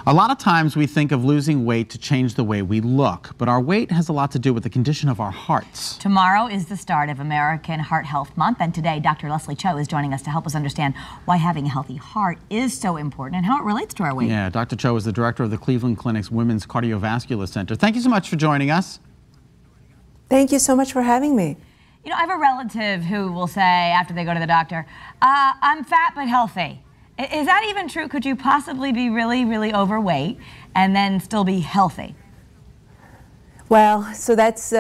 A lot of times we think of losing weight to change the way we look, but our weight has a lot to do with the condition of our hearts. Tomorrow is the start of American Heart Health Month, and today Dr. Leslie Cho is joining us to help us understand why having a healthy heart is so important and how it relates to our weight. Yeah, Dr. Cho is the director of the Cleveland Clinic's Women's Cardiovascular Center. Thank you so much for joining us. Thank you so much for having me. You know, I have a relative who will say after they go to the doctor, I'm fat but healthy. Is that even true? Could you possibly be really, really overweight and then still be healthy? Well, so that's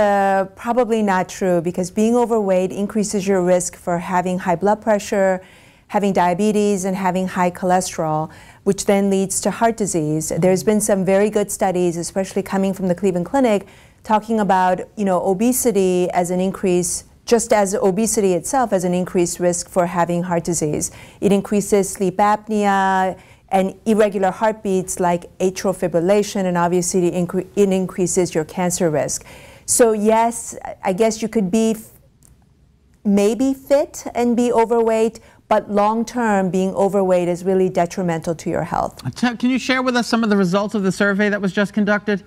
probably not true, because being overweight increases your risk for having high blood pressure, having diabetes, and having high cholesterol, which then leads to heart disease. There's been some very good studies, especially coming from the Cleveland Clinic, talking about, obesity as an increase, just as obesity itself as an increased risk for having heart disease. It increases sleep apnea and irregular heartbeats like atrial fibrillation, and obviously it increases your cancer risk. So yes, I guess you could be maybe fit and be overweight, but long-term being overweight is really detrimental to your health. Can you share with us some of the results of the survey that was just conducted?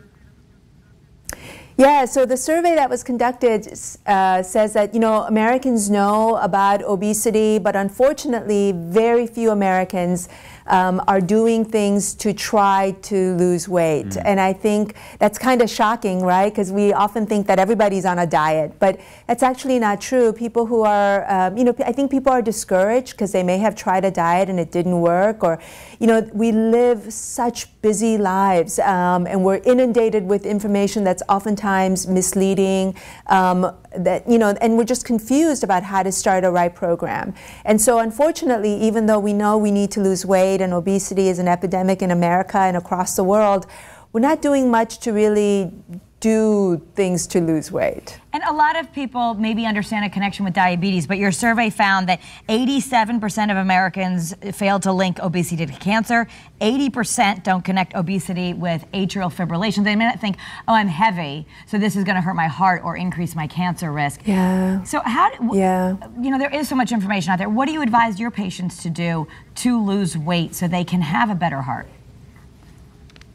Yeah, so the survey that was conducted says that, Americans know about obesity, but unfortunately, very few Americans are doing things to try to lose weight. And I think that's kind of shocking, right? Because we often think that everybody's on a diet, but that's actually not true. People who are, I think people are discouraged because they may have tried a diet and it didn't work, or, we live such busy lives and we're inundated with information that's oftentimes misleading, and we're just confused about how to start a right program. And so unfortunately, even though we know we need to lose weight and obesity is an epidemic in America and across the world, we're not doing much to really do things to lose weight. And a lot of people maybe understand a connection with diabetes, but your survey found that 87% of Americans fail to link obesity to cancer. 80% don't connect obesity with atrial fibrillation. They may not think, oh, I'm heavy, so this is going to hurt my heart or increase my cancer risk. Yeah. So there is so much information out there. What do you advise your patients to do to lose weight so they can have a better heart?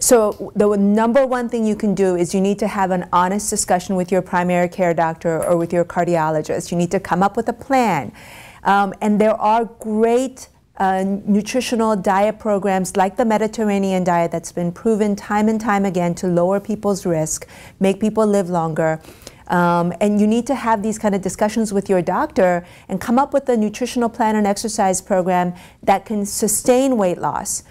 So the number one thing you can do is you need to have an honest discussion with your primary care doctor or with your cardiologist. You need to come up with a plan. And there are great nutritional diet programs like the Mediterranean diet that's been proven time and time again to lower people's risk, make people live longer. And you need to have these kind of discussions with your doctor and come up with a nutritional plan and exercise program that can sustain weight loss.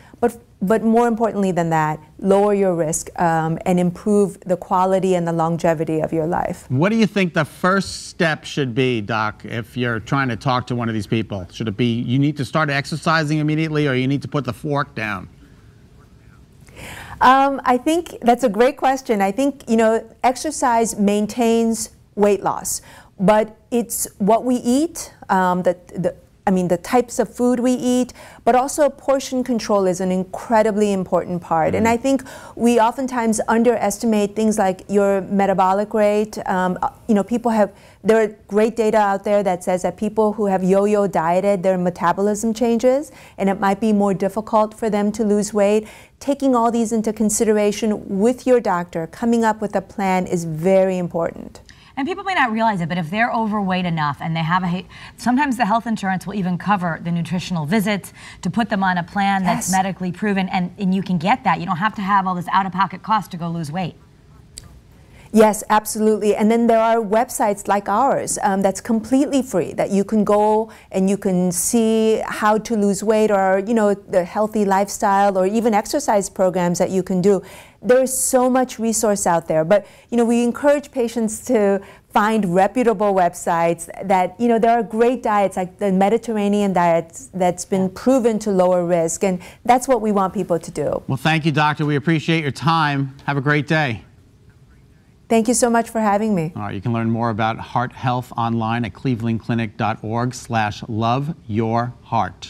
But more importantly than that, lower your risk and improve the quality and the longevity of your life. What do you think the first step should be, Doc, if you're trying to talk to one of these people? Should it be you need to start exercising immediately, or you need to put the fork down? I think that's a great question. I think, exercise maintains weight loss, but it's what we eat, the types of food we eat, but also portion control is an incredibly important part. And I think we oftentimes underestimate things like your metabolic rate. There are great data out there that says that people who have yo-yo dieted, their metabolism changes, and it might be more difficult for them to lose weight. Taking all these into consideration with your doctor, coming up with a plan is very important. And people may not realize it, but if they're overweight enough and they have sometimes the health insurance will even cover the nutritional visits to put them on a plan that's medically proven, and you can get that. You don't have to have all this out-of-pocket cost to go lose weight. Yes, absolutely. And then there are websites like ours that's completely free, that you can go and you can see how to lose weight, or, the healthy lifestyle, or even exercise programs that you can do. There is so much resource out there, but, we encourage patients to find reputable websites that, there are great diets like the Mediterranean diet that's been proven to lower risk, and that's what we want people to do. Well, thank you, doctor. We appreciate your time. Have a great day. Thank you so much for having me. All right, you can learn more about heart health online at clevelandclinic.org/loveyourheart.